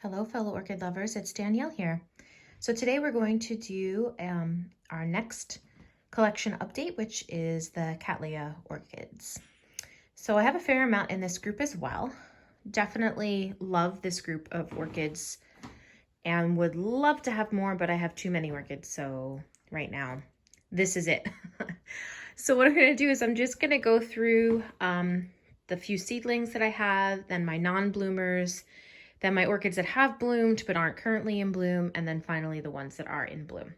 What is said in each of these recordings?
Hello, fellow orchid lovers. It's Danielle here. So today we're going to do our next collection update, which is the Cattleya orchids. So I have a fair amount in this group as well. Definitely love this group of orchids and would love to have more, but I have too many orchids. So right now, this is it. So what I'm going to do is I'm just going to go through the few seedlings that I have, then my non-bloomers, then my orchids that have bloomed but aren't currently in bloom, and then finally the ones that are in bloom.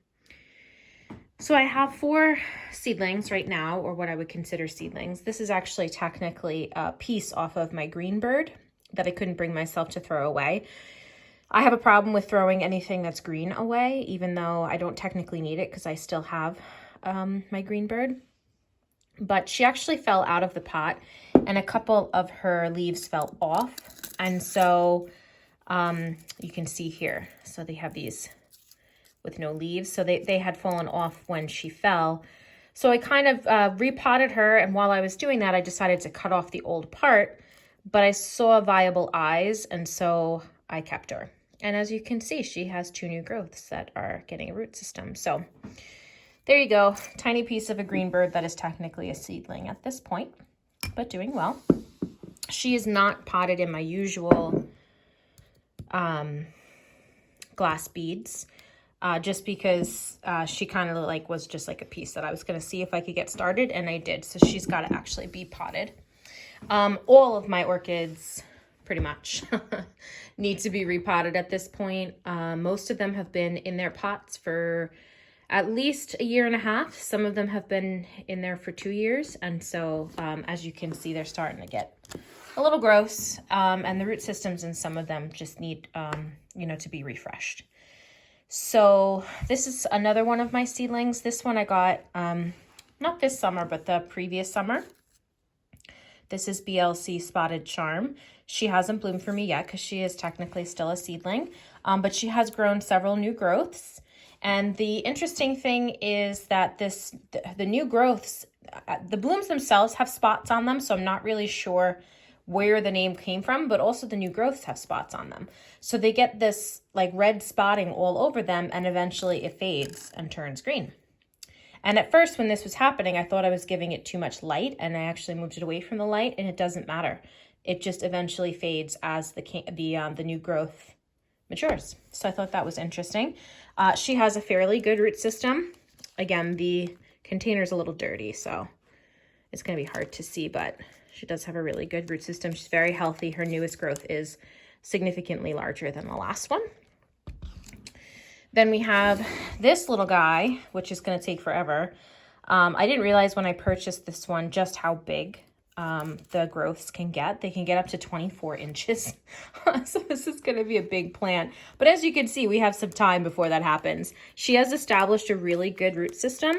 So I have 4 seedlings right now, or what I would consider seedlings. This is actually technically a piece off of my green bird that I couldn't bring myself to throw away. I have a problem with throwing anything that's green away, even though I don't technically need it because I still have my green bird. But she actually fell out of the pot and a couple of her leaves fell off. And so you can see here, so they have these with no leaves. So they had fallen off when she fell. So I kind of repotted her, and while I was doing that, I decided to cut off the old part, but I saw viable eyes, and so I kept her. And as you can see, she has 2 new growths that are getting a root system. So there you go, tiny piece of a green bird that is technically a seedling at this point, but doing well. She is not potted in my usual glass beads, just because she kind of was just like a piece that I was going to see if I could get started, and I did. So she's got to actually be potted. All of my orchids pretty much need to be repotted at this point. Most of them have been in their pots for at least a year and a half. Some of them have been in there for 2 years. And so as you can see, they're starting to get a little gross. And the root systems in some of them just need, to be refreshed. So this is another one of my seedlings. This one I got, not this summer, but the previous summer. This is BLC Spotted Charm. She hasn't bloomed for me yet because she is technically still a seedling, but she has grown several new growths. And the interesting thing is that the new growths, the blooms themselves have spots on them, so I'm not really sure where the name came from, but also the new growths have spots on them. So they get this like red spotting all over them, and eventually it fades and turns green. And at first when this was happening, I thought I was giving it too much light, and I actually moved it away from the light, and it doesn't matter. It just eventually fades as the new growth matures. So I thought that was interesting. She has a fairly good root system. Again, the container's a little dirty, so it's going to be hard to see, but she does have a really good root system. She's very healthy. Her newest growth is significantly larger than the last one. Then we have this little guy, which is going to take forever. I didn't realize when I purchased this one just how big the growths can get. They can get up to 24 inches. So this is going to be a big plant. But as you can see, we have some time before that happens. She has established a really good root system,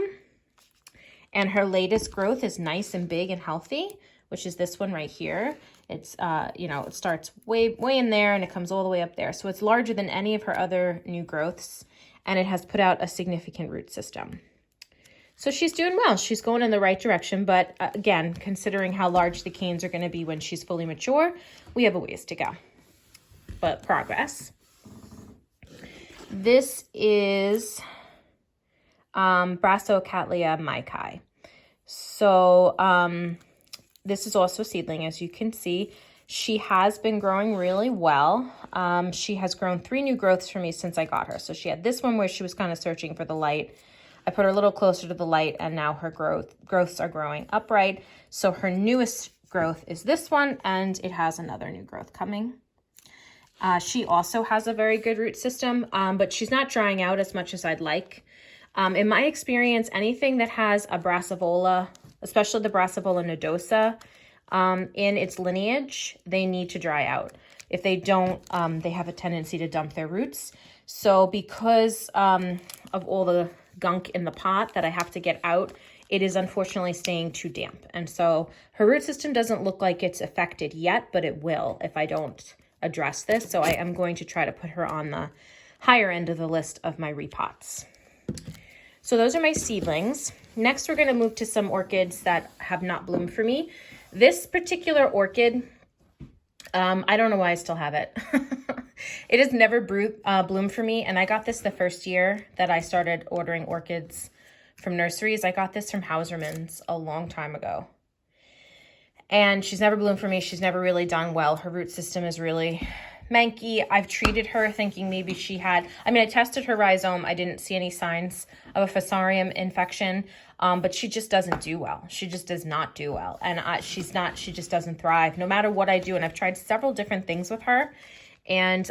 and her latest growth is nice and big and healthy, which is this one right here. It's, it starts way in there and it comes all the way up there. So it's larger than any of her other new growths, and it has put out a significant root system. So she's doing well. She's going in the right direction. But again, considering how large the canes are going to be when she's fully mature, we have a ways to go. But progress. This is Cattleya Maikai. So this is also a seedling, as you can see. She has been growing really well. She has grown 3 new growths for me since I got her. So she had this one where she was kind of searching for the light. I put her a little closer to the light, and now her growths are growing upright. So her newest growth is this one, and it has another new growth coming. She also has a very good root system, but she's not drying out as much as I'd like. In my experience, anything that has a Brassivola, especially the Brassivola nodosa, in its lineage, they need to dry out. If they don't, they have a tendency to dump their roots. So because of all the gunk in the pot that I have to get out, it is unfortunately staying too damp. And so her root system doesn't look like it's affected yet, but it will if I don't address this. So I am going to try to put her on the higher end of the list of my repots. So those are my seedlings. Next, we're going to move to some orchids that have not bloomed for me. This particular orchid, I don't know why I still have it. It has never bloomed for me, and I got this the first year that I started ordering orchids from nurseries. I got this from Hauserman's a long time ago. And she's never bloomed for me. She's never really done well. Her root system is really manky. I've treated her thinking maybe she had, I mean, I tested her rhizome. I didn't see any signs of a fusarium infection, but she just doesn't do well. She just does not do well. And she just doesn't thrive no matter what I do. And I've tried several different things with her. And,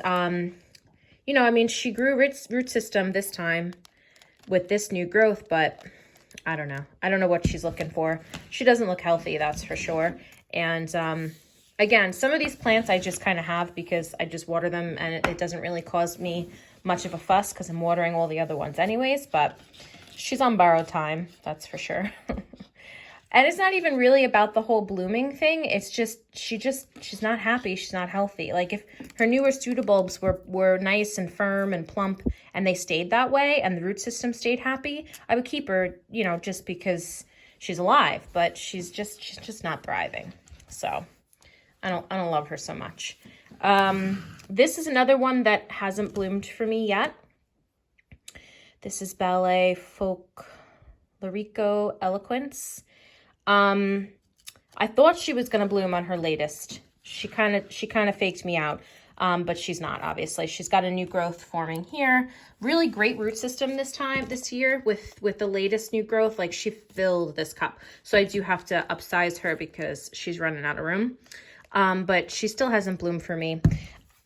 you know, I mean, she grew root system this time with this new growth, but I don't know. I don't know what she's looking for. She doesn't look healthy, that's for sure. And, again, some of these plants I just kind of have because I just water them and it doesn't really cause me much of a fuss because I'm watering all the other ones anyways, but she's on borrowed time, that's for sure. And it's not even really about the whole blooming thing. It's just, she's not happy. She's not healthy. Like if her newer pseudobulbs were nice and firm and plump and they stayed that way and the root system stayed happy, I would keep her, you know, just because she's alive, but she's just not thriving. So I don't love her so much. This is another one that hasn't bloomed for me yet. This is Ballet Folklorico Eloquence. I thought she was going to bloom on her latest. She kind of faked me out. But she's not, obviously. She's got a new growth forming here. Really great root system this year with the latest new growth. Like she filled this cup. So I do have to upsize her because she's running out of room. But she still hasn't bloomed for me.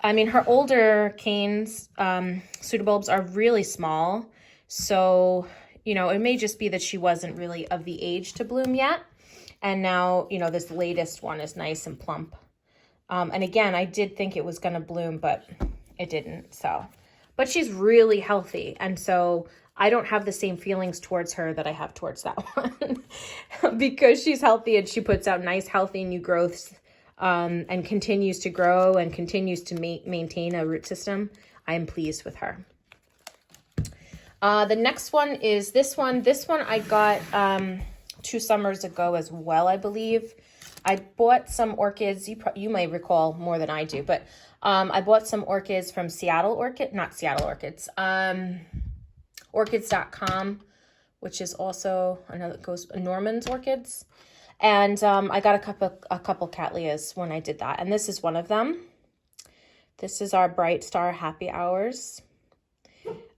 I mean, her older canes, pseudobulbs are really small. So, you know, it may just be that she wasn't really of the age to bloom yet. And now, you know, this latest one is nice and plump. And again, I did think it was going to bloom, but it didn't. So, but she's really healthy. And so I don't have the same feelings towards her that I have towards that one because she's healthy and she puts out nice, healthy new growths, and continues to grow and continues to maintain a root system. I am pleased with her. The next one is this one. This one I got 2 summers ago as well, I believe. I bought some orchids. You may recall more than I do, but I bought some orchids from orchids.com, which is also another goes Norman's Orchids. And I got a couple Cattleyas when I did that. And this is one of them. This is our Bright Star Happy Hours.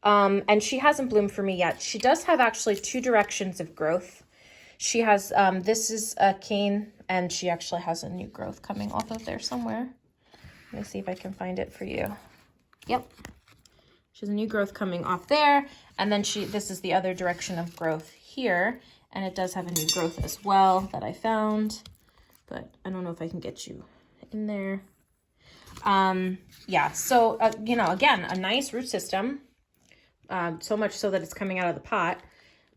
And she hasn't bloomed for me yet. She does have actually 2 directions of growth. She has, this is a cane, and she actually has a new growth coming off of there somewhere. Let me see if I can find it for you. Yep. She has a new growth coming off there. And then this is the other direction of growth here. And it does have a new growth as well that I found. But I don't know if I can get you in there. Yeah, so, you know, again, a nice root system. So much so that it's coming out of the pot.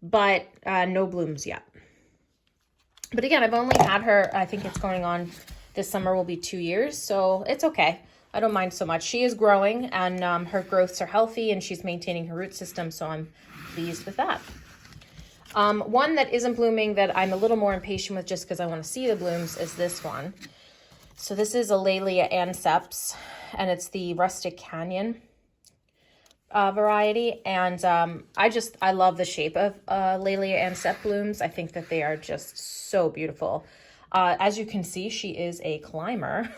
But no blooms yet. But again, I've only had her, I think it's going on, this summer will be 2 years, so it's okay. I don't mind so much. She is growing, and her growths are healthy, and she's maintaining her root system, so I'm pleased with that. One that isn't blooming that I'm a little more impatient with just because I want to see the blooms is this one. So this is a Cattleya anceps, and it's the Rustic Canyon variety, and I love the shape of Cattleya anceps blooms. I think that they are just so beautiful. As you can see, she is a climber.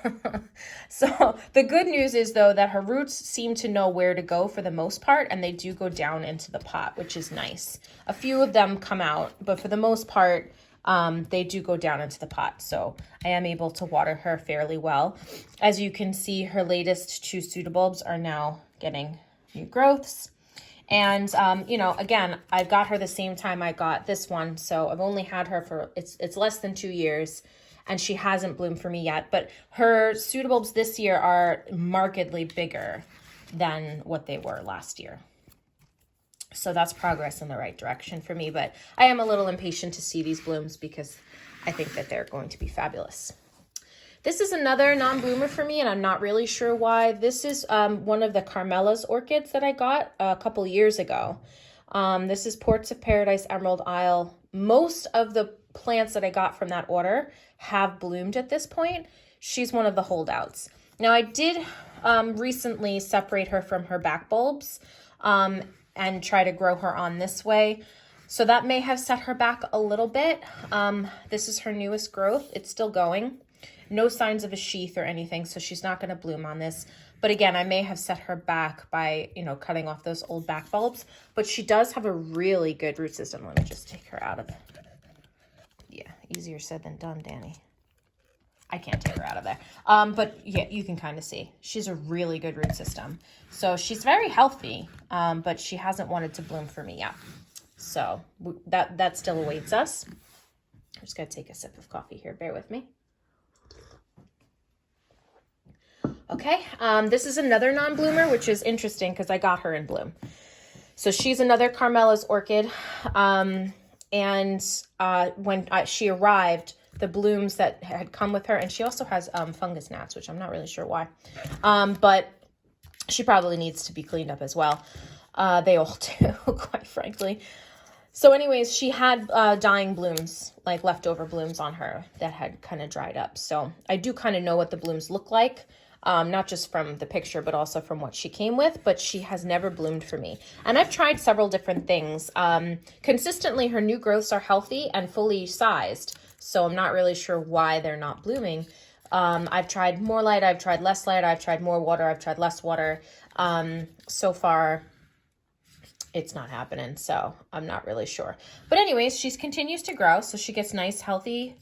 So the good news is though that her roots seem to know where to go for the most part, and they do go down into the pot, which is nice. A few of them come out, but for the most part they do go down into the pot. So I am able to water her fairly well. As you can see, her latest 2 pseudobulbs are now getting new growths. And, you know, again, I got her the same time I got this one. So I've only had her for, it's less than 2 years, and she hasn't bloomed for me yet. But her pseudobulbs this year are markedly bigger than what they were last year. So that's progress in the right direction for me. But I am a little impatient to see these blooms because I think that they're going to be fabulous. This is another non-bloomer for me, and I'm not really sure why. This is one of the Carmela's orchids that I got a couple years ago. This is Ports of Paradise, Emerald Isle. Most of the plants that I got from that order have bloomed at this point. She's one of the holdouts. Now, I did recently separate her from her back bulbs and try to grow her on this way. So that may have set her back a little bit. This is her newest growth. It's still going. No signs of a sheath or anything, so she's not going to bloom on this. But again, I may have set her back by, you know, cutting off those old back bulbs. But she does have a really good root system. Let me just take her out of it. Yeah, easier said than done, Danny. I can't take her out of there. But yeah, you can kind of see. She's a really good root system. So she's very healthy, but she hasn't wanted to bloom for me yet. So that still awaits us. I'm just going to take a sip of coffee here. Bear with me. Okay, this is another non-bloomer, which is interesting because I got her in bloom. So she's another Carmela's orchid. And when she arrived, the blooms that had come with her, and she also has fungus gnats, which I'm not really sure why. But she probably needs to be cleaned up as well. They all do, quite frankly. So anyways, she had dying blooms, like leftover blooms on her that had kind of dried up. So I do kind of know what the blooms look like. Not just from the picture, but also from what she came with, but she has never bloomed for me. And I've tried several different things. Consistently, her new growths are healthy and fully sized, so I'm not really sure why they're not blooming. I've tried more light, I've tried less light, I've tried more water, I've tried less water. So far, it's not happening, so I'm not really sure. But anyways, she continues to grow, so she gets nice, healthy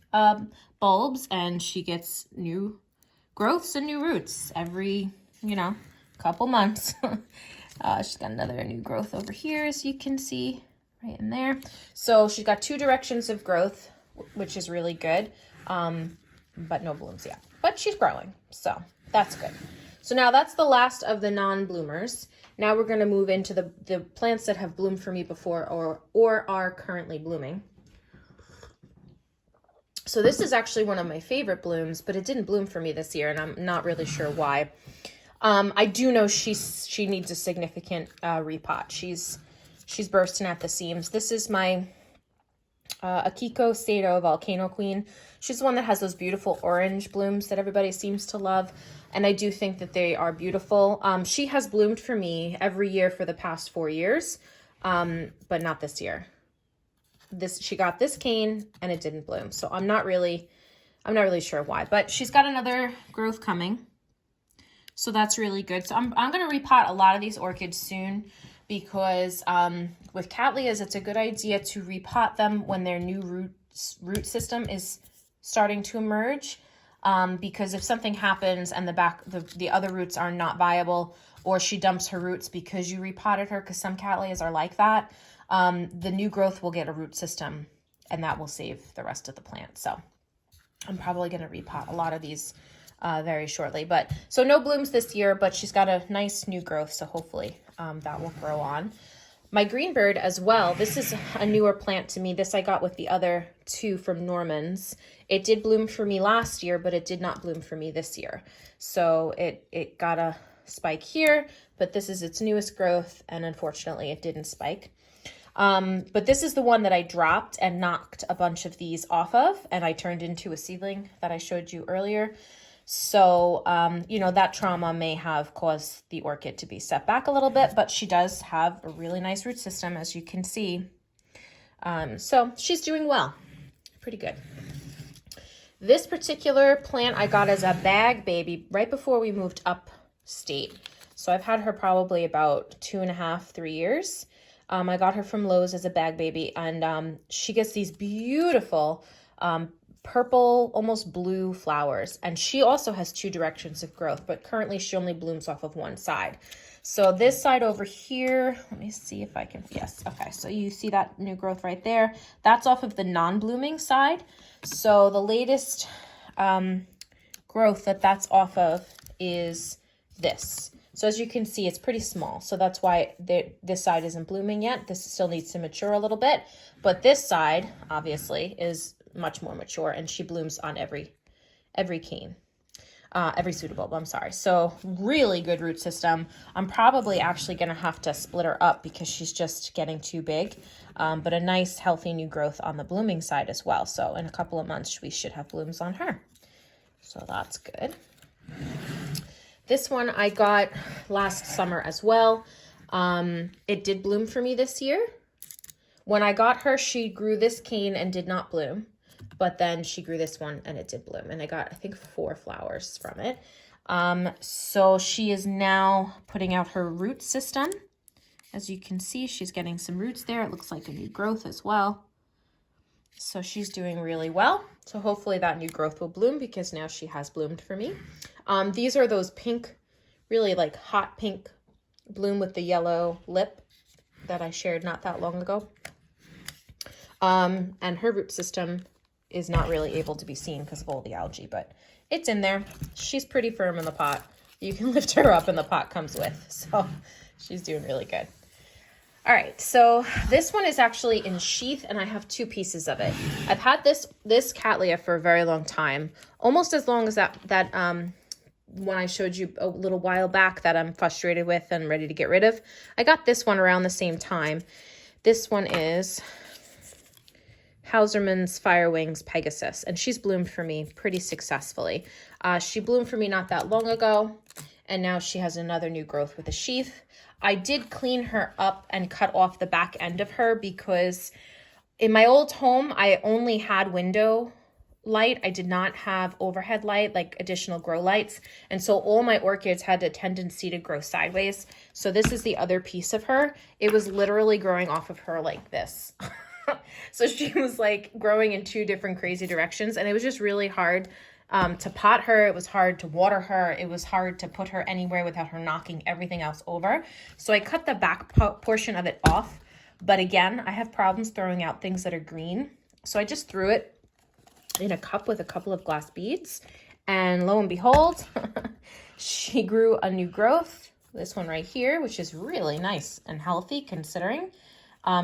bulbs, and she gets new growths and new roots every, you know, couple months. She's got another new growth over here, as you can see right in there. So she's got 2 directions of growth, which is really good, but no blooms yet. But she's growing, so that's good. So now that's the last of the non-bloomers. Now we're going to move into the plants that have bloomed for me before or are currently blooming. So this is actually one of my favorite blooms, but it didn't bloom for me this year, and I'm not really sure why. I do know she needs a significant repot. She's bursting at the seams. This is my Akiko Sato Volcano Queen. She's the one that has those beautiful orange blooms that everybody seems to love, and I do think that they are beautiful. She has bloomed for me every year for the past 4 years, but not this year. She got this cane and it didn't bloom. So I'm not really sure why, but she's got another growth coming. So that's really good. So I'm going to repot a lot of these orchids soon because with Cattleyas, it's a good idea to repot them when their new root system is starting to emerge. Because if something happens and the other roots are not viable, or she dumps her roots because you repotted her, because some Cattleyas are like that, the new growth will get a root system, and that will save the rest of the plant. So I'm probably going to repot a lot of these very shortly. So no blooms this year, but she's got a nice new growth, so hopefully that will grow on. My greenbird as well, this is a newer plant to me. This I got with the other 2 from Norman's. It did bloom for me last year, but it did not bloom for me this year. So it got a spike here, but this is its newest growth, and unfortunately it didn't spike. But this is the one that I dropped and knocked a bunch of these off of, and I turned into a seedling that I showed you earlier. So, you know, that trauma may have caused the orchid to be set back a little bit, but she does have a really nice root system, as you can see. So she's doing well. Pretty good. This particular plant I got as a bag baby right before we moved upstate. So I've had her probably about 2.5, 3 years. I got her from Lowe's as a bag baby, and she gets these beautiful purple, almost blue flowers. And she also has 2 directions of growth, but currently she only blooms off of one side. So this side over here, let me see if I can, yes, okay. So you see that new growth right there. That's off of the non-blooming side. So the latest growth that's off of is this. So as you can see, it's pretty small. So that's why this side isn't blooming yet. This still needs to mature a little bit. But this side, obviously, is much more mature, and she blooms on every cane. Every pseudobulb, I'm sorry. So really good root system. I'm probably actually going to have to split her up because she's just getting too big. But a nice, healthy new growth on the blooming side as well. So in a couple of months, we should have blooms on her. So that's good. This one I got last summer as well. It did bloom for me this year. When I got her, she grew this cane and did not bloom, but then she grew this one and it did bloom, and I got, I think, 4 flowers from it. So she is now putting out her root system. As you can see, she's getting some roots there. It looks like a new growth as well. So she's doing really well. So hopefully that new growth will bloom, because now she has bloomed for me. These are those pink, really like hot pink bloom with the yellow lip that I shared not that long ago. And her root system is not really able to be seen because of all the algae, but it's in there. She's pretty firm in the pot. You can lift her up and the pot comes with. So she's doing really good. All right, so this one is actually in sheath, and I have 2 pieces of it. I've had this Cattleya for a very long time, almost as long as that one I showed you a little while back that I'm frustrated with and ready to get rid of. I got this one around the same time. This one is Hausermann's Fire Wings Pegasus, and she's bloomed for me pretty successfully. She bloomed for me not that long ago, and now she has another new growth with a sheath. I did clean her up and cut off the back end of her because in my old home, I only had window light. I did not have overhead light, like additional grow lights. And so all my orchids had a tendency to grow sideways. So this is the other piece of her. It was literally growing off of her like this. So she was like growing in 2 different crazy directions. And it was just really hard to pot her. It was hard to water her. It was hard to put her anywhere without her knocking everything else over. So I cut the back portion of it off. But again, I have problems throwing out things that are green. So I just threw it in a cup with a couple of glass beads. And lo and behold, she grew a new growth. This one right here, which is really nice and healthy considering.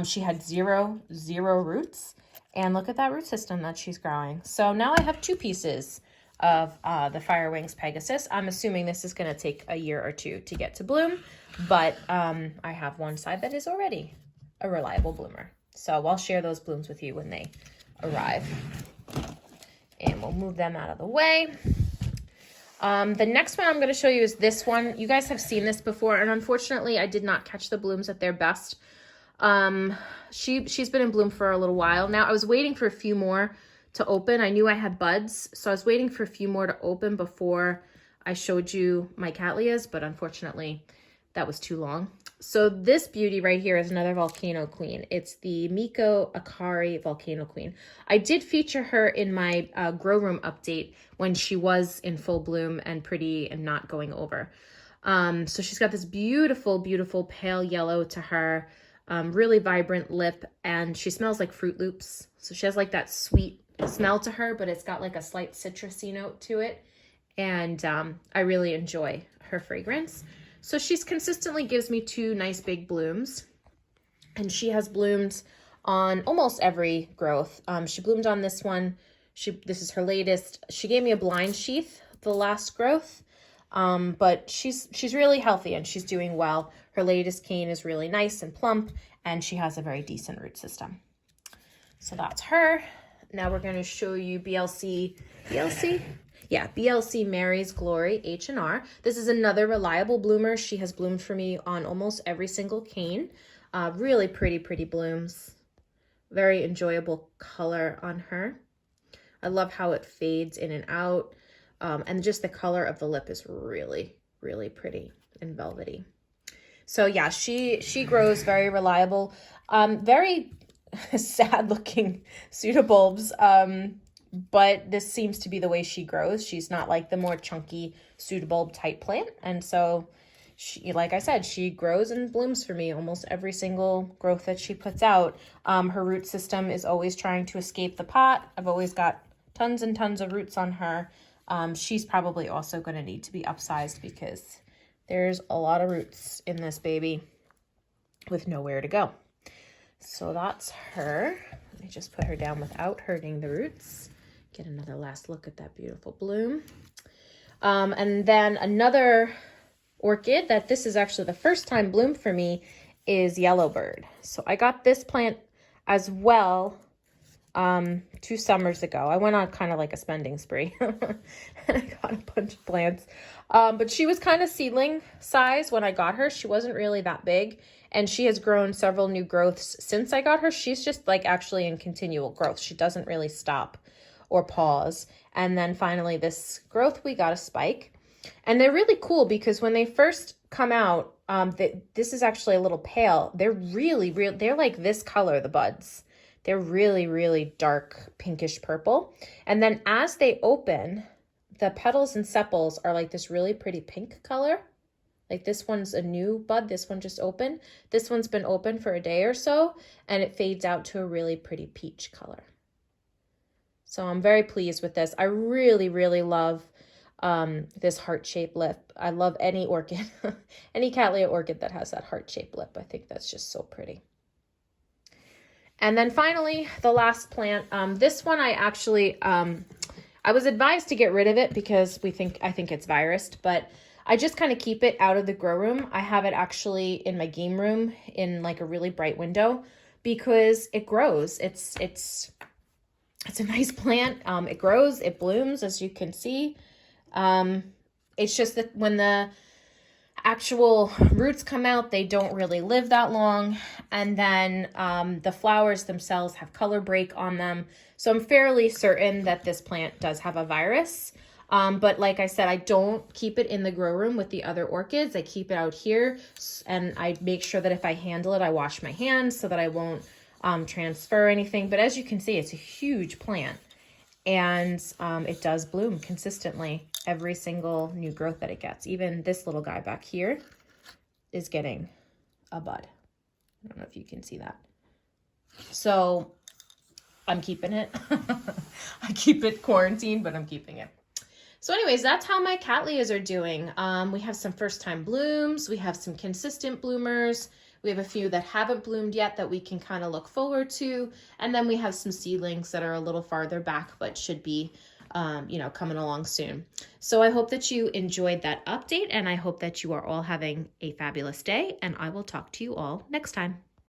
She had zero roots. And look at that root system that she's growing. So now I have 2 pieces of the Fire Wings Pegasus. I'm assuming this is going to take a year or 2 to get to bloom, but I have one side that is already a reliable bloomer. So I'll share those blooms with you when they arrive. And we'll move them out of the way. The next one I'm going to show you is this one. You guys have seen this before, and unfortunately I did not catch the blooms at their best. She's been in bloom for a little while now. I was waiting for a few more to open. I knew I had buds, so I was waiting for a few more to open before I showed you my Cattleyas, but unfortunately that was too long. So this beauty right here is another Volcano Queen. It's the Miko Akari Volcano Queen. I did feature her in my grow room update when she was in full bloom and pretty and not going over. So she's got this beautiful, beautiful pale yellow to her, really vibrant lip, and she smells like Fruit Loops. So she has like that sweet smell to her, but it's got like a slight citrusy note to it. And I really enjoy her fragrance. So she's consistently gives me 2 nice big blooms, and she has bloomed on almost every growth. She bloomed on this one. This is her latest. She gave me a blind sheath the last growth, but she's really healthy and she's doing well. Her latest cane is really nice and plump, and she has a very decent root system. So that's her. Now we're going to show you BLC Mary's Glory H&R. This is another reliable bloomer. She has bloomed for me on almost every single cane. Really pretty blooms. Very enjoyable color on her. I love how it fades in and out. And just the color of the lip is really pretty and velvety. So yeah, she grows very reliable. Very sad looking pseudobulbs. But this seems to be the way she grows. She's not like the more chunky pseudobulb type plant. And so she, like I said, she grows and blooms for me almost every single growth that she puts out. Her root system is always trying to escape the pot. I've always got tons and tons of roots on her. She's probably also going to need to be upsized because there's a lot of roots in this baby with nowhere to go. So that's her. Let me just put her down without hurting the roots. Get another last look at that beautiful bloom. And then another orchid that this is actually the first time bloom for me is Yellowbird. So I got this plant as well 2 summers ago. I went on kind of like a spending spree and I got a bunch of plants. But she was kind of seedling size when I got her. She wasn't really that big, and she has grown several new growths since I got her. She's just like actually in continual growth. She doesn't really stop or pause. And then finally this growth, we got a spike. And they're really cool because when they first come out, this is actually a little pale. They're really, they're like this color, the buds. They're really, really dark pinkish purple. And then as they open, the petals and sepals are like this really pretty pink color. Like this one's a new bud. This one just opened. This one's been open for a day or so, and it fades out to a really pretty peach color. So I'm very pleased with this. I really, really love this heart-shaped lip. I love any orchid, any Cattleya orchid that has that heart-shaped lip. I think that's just so pretty. And then finally, the last plant. This one I actually, I was advised to get rid of it because I think it's virused, but I just kind of keep it out of the grow room. I have it actually in my game room in like a really bright window because it grows. It's a nice plant. It grows, it blooms, as you can see. It's just that when the actual roots come out, they don't really live that long. And then the flowers themselves have color break on them. So I'm fairly certain that this plant does have a virus. But like I said, I don't keep it in the grow room with the other orchids. I keep it out here, and I make sure that if I handle it, I wash my hands so that I won't transfer anything. But as you can see, it's a huge plant, and it does bloom consistently every single new growth that it gets. Even this little guy back here is getting a bud. I don't know if you can see that. So I'm keeping it. I keep it quarantined, but I'm keeping it. So anyways, that's how my Cattleyas are doing. We have some first time blooms. We have some consistent bloomers. We have a few that haven't bloomed yet that we can kind of look forward to. And then we have some seedlings that are a little farther back, but should be, coming along soon. So I hope that you enjoyed that update, and I hope that you are all having a fabulous day, and I will talk to you all next time.